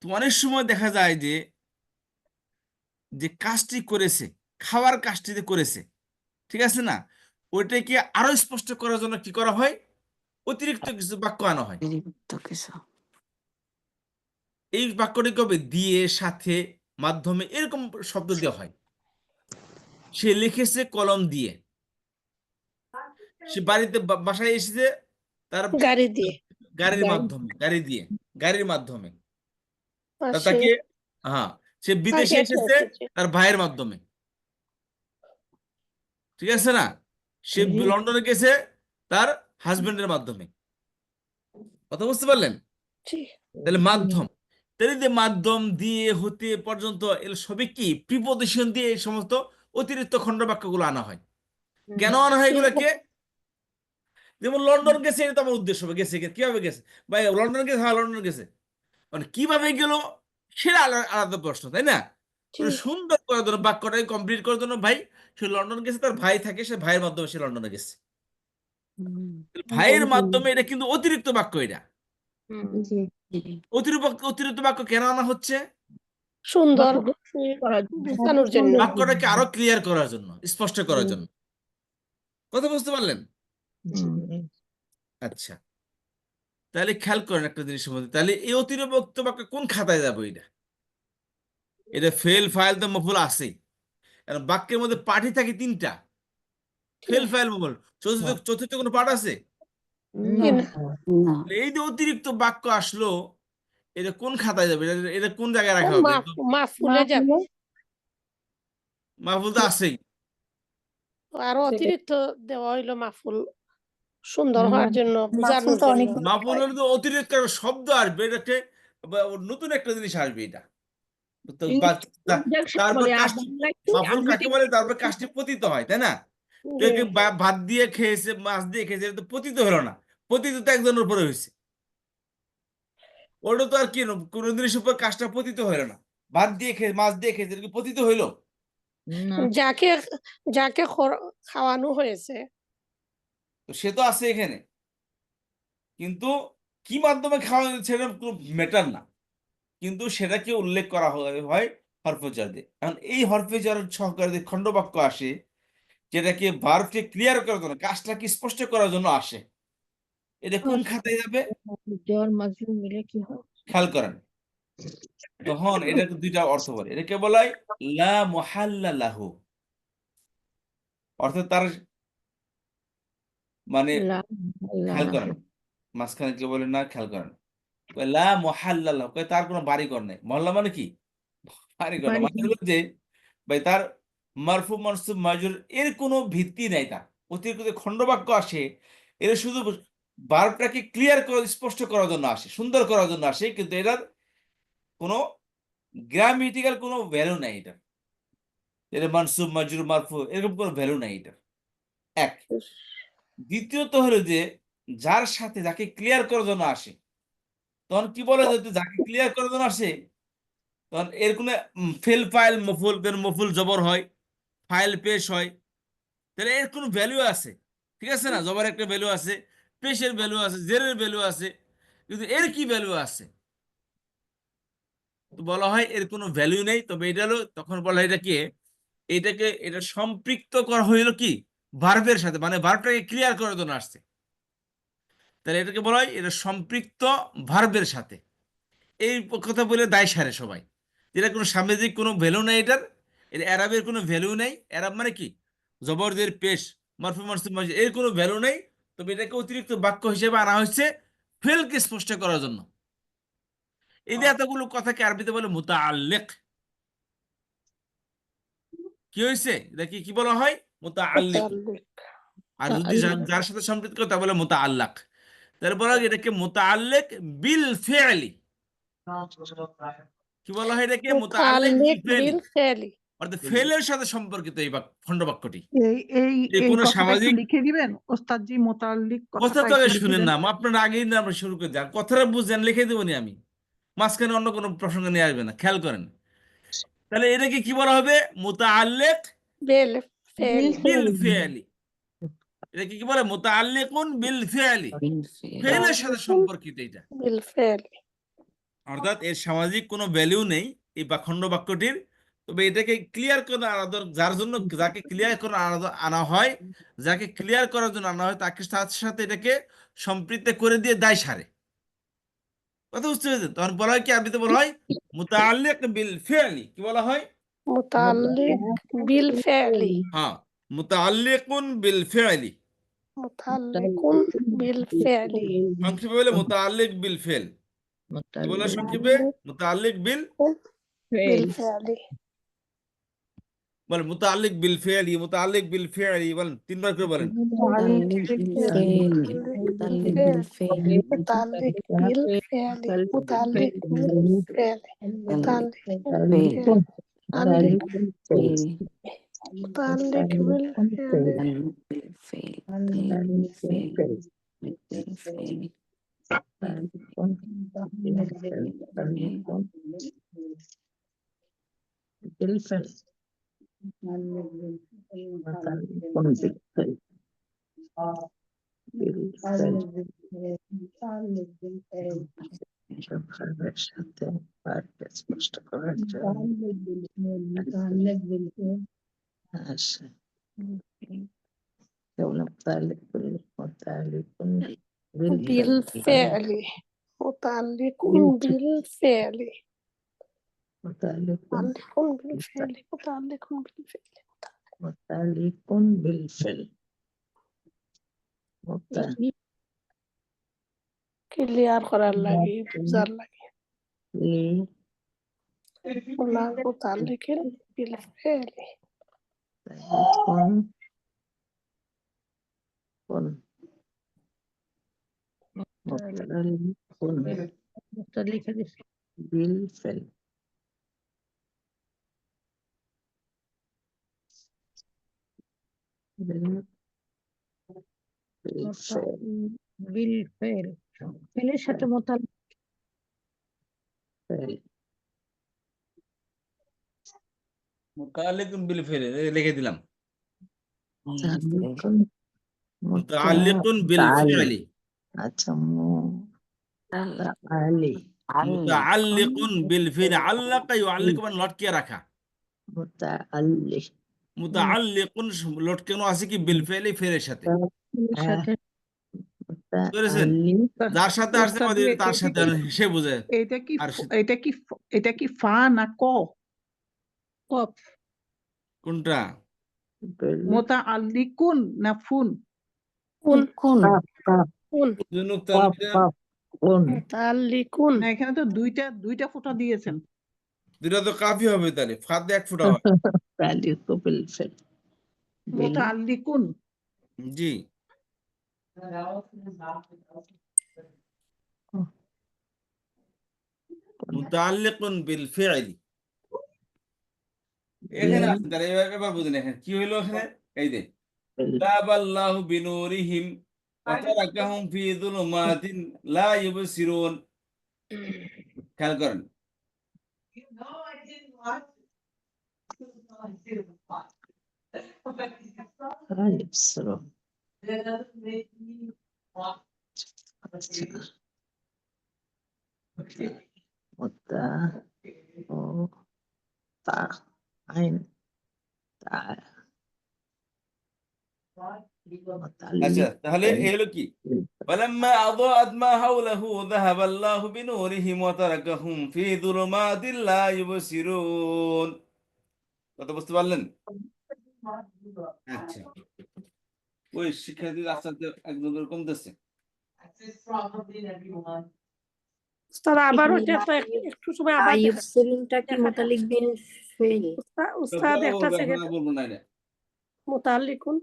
তো অনেক সময় দেখা যায় যে যে কাজটি করেছে, খাওয়ার কাজটি যে করেছে, ঠিক আছে না, ওইটাকে আরো স্পষ্ট করার জন্য কি করা হয়? অতিরিক্ত কিছু বাক্য আনা হয়। এই বাক্যটি কবে? দিয়ে, সাথে, মাধ্যমে, এরকম শব্দ দেওয়া হয়। সে লিখেছে কলম দিয়ে, সে বাড়িতে বাসায় এসেছে তার গাড়ি দিয়ে গাড়ির মাধ্যমে, গাড়ির মাধ্যমে। আর তাকে, হ্যাঁ, সে বিদেশে সে এসেছে তার ভাইয়ের মাধ্যমে। ঠিক আছে না? সে লন্ডনে গেছে তার হাজবেন্ডের মাধ্যমে। কথা বুঝতে পারলেন? জি। তাহলে মাধ্যম, তাহলে যে মাধ্যম দিয়ে হতে পর্যন্ত এর সবই কি প্রিপোজিশন দিয়ে এই সমস্ত অতিরিক্ত খণ্ড বাক্যগুলো আনা হয়। কেন আনা হয় এগুলোকে? যেমন লন্ডন গেছে, এটা তো আমার উদ্দেশ্য হবে, গেছে কিভাবে গেছে, ভাই লন্ডন গেছে, হ্যাঁ লন্ডন গেছে, মানে কিভাবে গেল সেটা আলাদা আলাদা প্রশ্ন, তাই না? জি। মানে সুন্দর করার জন্য, বাক্যটাকে কমপ্লিট করার জন্য, ভাই সে লন্ডন গেছে, তার ভাই থাকে, সে ভাইয়ের মাধ্যমে সে লন্ডনে গেছে। ভাইয়ের মাধ্যমে, এটা কিন্তু অতিরিক্ত বাক্য। এটা জি অতিরিক্ত বাক্য কেন আনা হচ্ছে? সুন্দর করার জন্য। বোঝানোর জন্য। বাক্যটাকে আরো ক্লিয়ার করার জন্য, স্পষ্ট করার জন্য। কথা বুঝতে পারলেন? আচ্ছা, তাহলে খেয়াল করেন একটা জিনিসের মধ্যে, তাহলে এই অতিরিক্ত বাক্য কোন খাতায় যাবে? এটা ফেল, ফাইল তো মফুল আছেই, কারণ বাক্যের মধ্যে পাঠই থাকে তিনটা, ফেল, ফাইল, মফুল। চতুর্থ কোনো পাঠ আছে? কি না? না এই যে অতিরিক্ত বাক্য আসলো, এটা কোন খাতায় যাবে? এটা কোন জায়গায় রাখা হবে? মাফুলে যাবে। মাহফুল তো আছেই। আরো অতিরিক্ত দেওয়া হইলো মাফুল, সুন্দর হওয়ার জন্য, বোঝানোর জন্য। মাহফুল হলে তো অতিরিক্ত একটা শব্দ আসবে, এটাকে নতুন একটা জিনিস আসবে। এটা তো Conjunction তারপর বলে, আর কাজটি, বাংলায় কি মাহফুল কাকে adjective বলে? তারপর কাজটি পতিত হয়, তাই না? তো জি। একে ভাত দিয়ে খেয়েছে, মাছ দিয়ে খেয়েছে, এটা তো পতিত হলো না, পতিত তো একজনের উপরে হয়েছে। ওটা তো আর কি কোন জিনিসের উপর কাজটা পতিত হইলো না, ভাত দিয়ে খেয়ে, মাছ দিয়ে খেয়েছে, এটা কি পতিত হইলো? যাকে যাকে খাওয়ানো হয়েছে, তো সে তো আছে এখানে, কিন্তু কি মাধ্যমে খাওয়া হচ্ছে সেটা কোনো ম্যাটার না, কিন্তু সেটাকে উল্লেখ করা হয় হরফে জার দিয়ে। কারণ এই হরফে জার সহকারে যে খণ্ডবাক্য আসে, যেটাকে ভার্বকে ক্লিয়ার করার জন্য, কাজটাকে স্পষ্ট করার জন্য আসে, এটা কোন খাতায় যাবে? জ্বর মাজলুম মিলে কি হয়? খেয়াল করেন, তখন এটাকে দুইটা অর্থ বলে। এটাকে বলা হয় লা মুহাল্লা লাহু, অর্থাৎ তার মানে, খেয়াল করেন মাঝখানে কে বলে না, খেয়াল করেন, কয় লা মুহাল্লা লাহু, কয় তার কোনো বাড়িঘর নেই। মহল্লা মানে কি? বাড়িঘর না, মানে হলো যে ভাই তার মারফু মানসুব মাজরুর এর কোনো ভিত্তি নাই। তার অতিরিক্ত যে খণ্ডবাক্য আসে, এর শুধু ভার্বটাকে ক্লিয়ার করে, স্পষ্ট করার জন্য আসে, সুন্দর করার জন্য আসে, কিন্তু এটার কোনো গ্রামেটিক্যাল কোনো ভ্যালু নাই। এটা মানসুব মাজরুর মারফু এরকম কোনো ভ্যালু নাই এটা। এক, দ্বিতীয়ত হলো যে যার সাথে, যাকে ক্লিয়ার করার জন্য আসে, তখন কি বলে, যে যাকে ক্লিয়ার করার জন্য আসে, তখন এর কোনো ফেল, ফাইল, মফুল, মফুল জবর হয়, ফাইল পেশ হয়, তাহলে এর কোনো ভ্যালু আছে, ঠিক আছে না? জবর একটা ভ্যালু আছে, পেশের ভ্যালু আছে, জেরের ভ্যালু আছে, কিন্তু এর কি ভ্যালু আছে? তো বলা হয় এর কোনো ভ্যালু নেই। তবে এটা হলো, তখন বলা হয় এটাকে, এটা সম্পৃক্ত করা হইলো কি ভার্বের সাথে, মানে ভার্বটাকে ক্লিয়ার করার জন্য আসছে, তাহলে এটাকে বলা হয় এটা সম্পৃক্ত ভার্বের সাথে। এই কথা বলে দায় সারে সবাই, যেটা কোনো সামাজিক কোনো ভ্যালু নাই এটার, এর এরাবের কোনো ভ্যালু নেই। এরাব মানে কি? জবরদের পেশ, মারফু মানসুব মাজরুর, এর কোনো ভ্যালু নেই। তবে এটাকে অতিরিক্ত বাক্য হিসেবে আনা হয়েছে ফেলকে স্পষ্ট করার জন্য। এই যে এতগুলো কথাকে আরবিতে বলে মুতাআল্লিক। কি হয়েছে? এটা কি বলা হয়? মুতাআল্লিক। আর যদি যার সাথে সম্পৃক্ত তা বলে মুতাআল্লাক। তাহলে বলা হয় এটাকে মুতাআল্লিক বিল ফি'লি। কি বলা হয় এটাকে? মুতাআল্লিক বিল ফি'লি, অর্থাৎ ফেলের সাথে সম্পর্কিত এই খণ্ডবাক্যটি। এই এই এই এই কোন কথাটা একটু সামাজিক লিখে দিবেন ওস্তাদজি, মোতাল্লিক কথা কথাটা তো আগে একটু লিখে শুনেন দেন। না, আপনার আগেই না আমরা শুরু করে দেন, কথাটা বুঝেন, লিখে দেবনি আমি, মাঝখানে অন্য কোনো প্রসঙ্গ নিয়ে আসবে না, খেয়াল করেন। তাহলে এটাকে কি বলা হবে? মুতাআল্লিক বেল ফেল বিল ফি'লি। এটাকে কি বলে? মুতাআল্লিকুন বিল ফি'লি, ফেলের সাথে সম্পর্কিত এটা। বিল ফেল। অর্থাৎ এর সামাজিক কোনো ভ্যালু নেই এই খণ্ড বাক্যটির। তবে এটাকে ক্লিয়ার করে যার জন্য, যাকে ক্লিয়ার করে আনা হয়, যাকে ক্লিয়ার করার জন্য আনা হয়, তাকে সাথে সাথে এটাকে সম্পৃক্ত করে দিয়ে দায় সারে। কথা বুঝতে পেরেছেন? তখন বলা হয় কি, আরবিতে বলা হয় মুতাআল্লিক বিল ফি'লি। কি বলা হয়? মুতাআল্লিক বিল ফেলি। হ্যাঁ, মুতাআল্লিকুন বিল ফি'লি, মুতাআল্লিকুন বিল ফেলি। সংক্ষেপে বলে মুতাআল্লিক বিল ফি'ল। কি বলে সংক্ষেপে? মুতাআল্লিক বিল বিল ফেলি। বলেন মুতাআল্লিক বিল ফি'লি, মুতাআল্লিক বিল ফি'লি, বলেন তিনবার করে বলেন। متعلق بالفعل متعلق بالفعل متعلق بالفعل متعلق بالفعل متعلق بالفعل متعلق بالفعل متعلق بالفعل بالفعل متعلق بالفعل متعلق بالفعل متعلق بالفعل ক্লিয়ার করার লাগে বুঝার লাগে متعلق بالفعل بالفعل ফেলের সাথে মোতালেব মুতাআল্লিকুন বিল ফি'লি লিখে দিলাম। মুতাআল্লিকুন বিল ফি'লি, মুতাআল্লিকুন বিল ফি'লি, আল্লাকা ইউআল্লিকু মানে লটকিয়ে রাখা। মুতাআল্লিকুন লটকানো আছে কি বিল ফি'লি, ফি'লের সাথে। সাথে বুঝেছেন? যার সাথে আসছে ওস্তাদ, আমাদের তার সাথে সে বোঝে। এটা কি আর এটা কি ফা না ক? কফ কোনটা? মুতাআল্লিকুন না ফুন? কোন كن কোন নুক্তা মুতাআল্লিকুন না, এখানে তো দুইটা ফোঁটা দিয়েছেন। দুটা তো কাফি হবে, তাহলে ফাতে এক ফোঁটা হয়। মুতাআল্লিকুন জি, মুতাআল্লিকুন বিল ফি'লি। এখানে আসেন, তাহলে এবার বুঝুন এখানে কি হইলো। এখানে এই যে যাবাল্লাহু বিনুরিহিম ওয়া তারাকাহুম ফি যুলুমাতিন লা ইউবসিরুন। খেয়াল করেন, আচ্ছা তাহলে এই হলো কি, فلما أضاءت ما حوله ذهب الله بنورهم وتركهم في ظلمات لا يبصرون। কথা বুঝতে পারলেন? আচ্ছা, ওই শিক্ষার্থী আস্তে আস্তে একদম কমতেছে। উস্তাদ আবার ওইটা তো একটু সময় আবার দেখা আইয়ুবসিরুনটা কি মুতাআল্লিক বিল ফি'ল? উস্তাদ একটা এখন সেকেন্ড আর বলবো না এটা। মুতাআল্লিকুন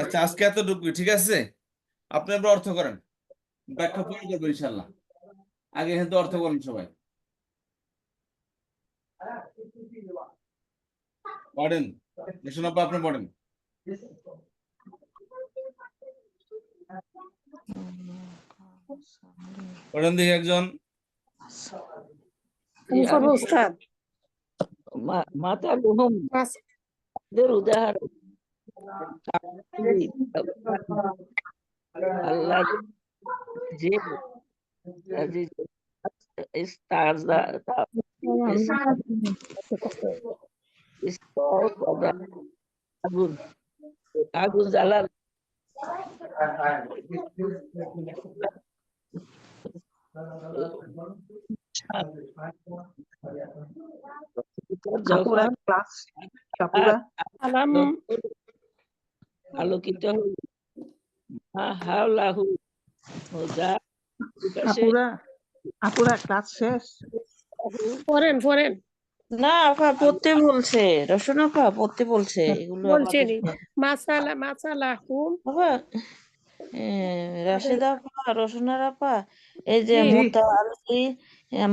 আচ্ছা আজকে এতটুকু, ঠিক আছে? আপনি এবার অর্থ করেন, ব্যাখ্যা পরে করবো ইনশাল্লাহ। আগে কিন্তু অর্থ করেন সবাই, পড়েন। বিশ্বনাথ আপনি পড়েন। পড়েন দেখি একজন। আমি করবো উস্তাদ। মাতা গুহম দের উদাহরণ আল্লাহ যে আগুন আগুন জ্বালার আপুরা যখন ক্লাস আপুরা আলাম তখন আলোকিত হইল মা হাওলাহু ও যা বিকাশে আপুরা ক্লাস শেষ? পড়েন না আপা পড়তে বলছে, রসনা আপা পড়তে বলছে এগুলো বলছেনি আমাদের মাসালা হুম বাবা রাশেদা আপা, রসনার আপা, এই যে জি।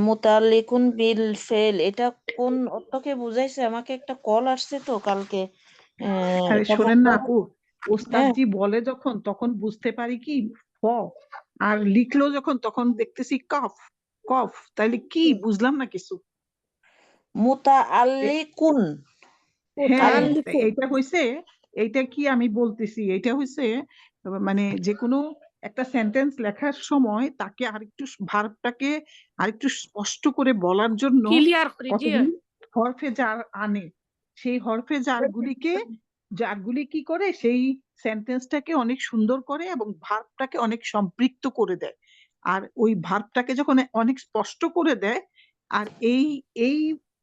মুতাল্লিকুন বিল ফেল, এটা কোন অর্থকে বুঝাইছে? আমাকে একটা কল আসছে তো কালকে। আরে এটা শোনেন না বলতে- আপু, হ্যাঁ ওস্তাদজি বলে যখন তখন বুঝতে পারি কি ফ, আর লিখলো যখন তখন দেখতেছি কফ কফ, তাইলে কি বুঝলাম না কিছু। মুতাআল্লিকুন হ্যাঁ মুতাআল্লিকুন। এইটা হইছে, এইটা কি আমি বলতেছি, এইটা হইছে মানে যে কোনো একটা সেন্টেন্স লেখার সময় তাকে আরেকটু ভার্বটাকে আরেকটু স্পষ্ট করে বলার জন্য ক্লিয়ার করে জি কতগুলি হরফে জার আনে, সেই হরফে জারগুলি কি করে সেই সেন্টেন্সটাকে অনেক সুন্দর করে এবং ভার্বটাকে অনেক সম্পৃক্ত করে দেয়। আর ওই ভার্বটাকে যখন অনেক স্পষ্ট করে দেয়, আর এই এই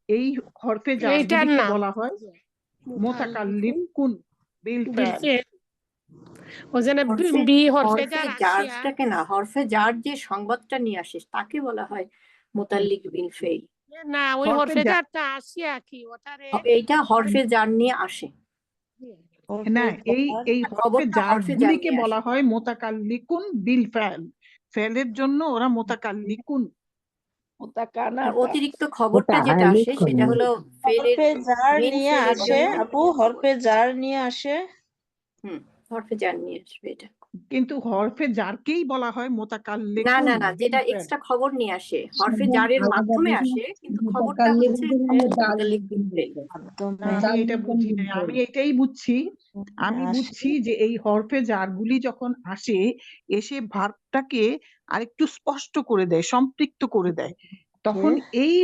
এই হরফে এইটার জারগুলিকে নাম বলা হয় মুতাকাল্লিকুন বিল ফাল। ও যেন হরফে বি হরফে হরফে যার জারটাকে না, হরফে জার যে সংবাদটা নিয়ে আসে তাকে বলা হয় মুতাল্লিক বিল ফেইল। না ওই হরফে হরফে জার- যারটা আসিয়া কি ওটারে এইটা হরফে জার নিয়ে আসে। না এই এই হরফে খবরটা হরফে জার জারগুলিকে নিয়ে বলা আসে। হয় মুতাকাল্লিকুন বিল ফাল, ফেলের জন্য ওরা মুতাকাল্লিকুন। মুতাকানা আর অতিরিক্ত খবরটা যেটা আসে সেটা হলো ফেলের হরফে জার মেইন নিয়ে ফেলের আসে জন্য। আপু, হরফে জার নিয়ে আসে। হরফে জার নিয়ে আসবে এটা। কিন্তু হরফে জারকেই বলা হয় না মুতাকাল্লিকুন না না, যেটা বিল ফাল। এক্সট্রা খবর নিয়ে আসে হরফে জারের মাধ্যমে আসে, কিন্তু খবরটা হচ্ছে মুতাল্লিক বিল ফেইল। না, আমি এটা বুঝি নাই, আমি এটাই বুঝছি, আমি আসে। বুঝছি যে এই হরফে জারগুলি যখন আসে এসে ভার্বটাকে আরেকটু স্পষ্ট করে দেয়, সম্পৃক্ত করে দেয়, তখন এই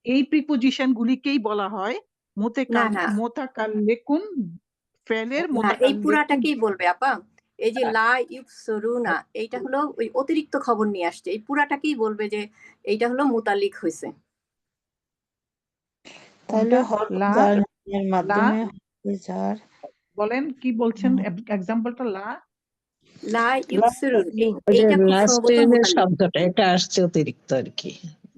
এই প্রিপোজিশন গুলিকেই বলা হয় না না মুতাকাল্লিকুন, ফেলের না, এই মুতাকাল্লিকুন। পুরাটাকেই বলবে আপা। এই যে লা ইউবসিরুনা এইটা হলো ওই অতিরিক্ত খবর নিয়ে আসছে, এই পুরাটাকেই বলবে যে এইটা হলো মুতাল্লিক হয়েছে। তাহলে কোনটা? হরফে লা জার এর মাধ্যমে হরফে জার বলেন কি বলছেন, এক্সাম্পলটা লা লা ইউবসিরুন ওই যে এইটা খুব লাস্ট সম্ভবত যে মুতাল্লিক। শব্দটা এটা আসছে অতিরিক্ত আর কি,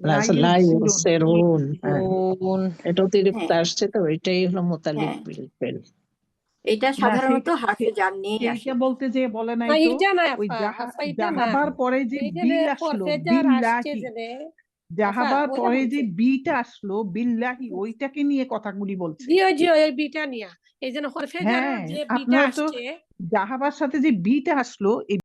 লা লাই ইউবসিরুন। সেরুন, এটা অতিরিক্ত হ্যাঁ আসছে, তো এটাই হলো মুতাল্লিক হ্যাঁ, বিল ফেল। এটা না সাধারণত হারফে জার নিয়েই আসে। সেইটা বলতে যে বলে নাই না তো, এইটা না ওই আপা এটা না জাহাবার পরে যে এইখানে বিল আসলো, হরফে যার আসছে বিল্লাহি, যে জাহাবার ওটা পরে যে বলছে বিটা আসলো বিল্লাহি, ওইটাকে নিয়ে কথাগুলি বলছে। জিও এই বিটা নিয়া এই জন্য হরফে যার হ্যাঁ যে বিটা আপনারা তো আসছে জাহাবার সাথে যে বিটা আসলো এই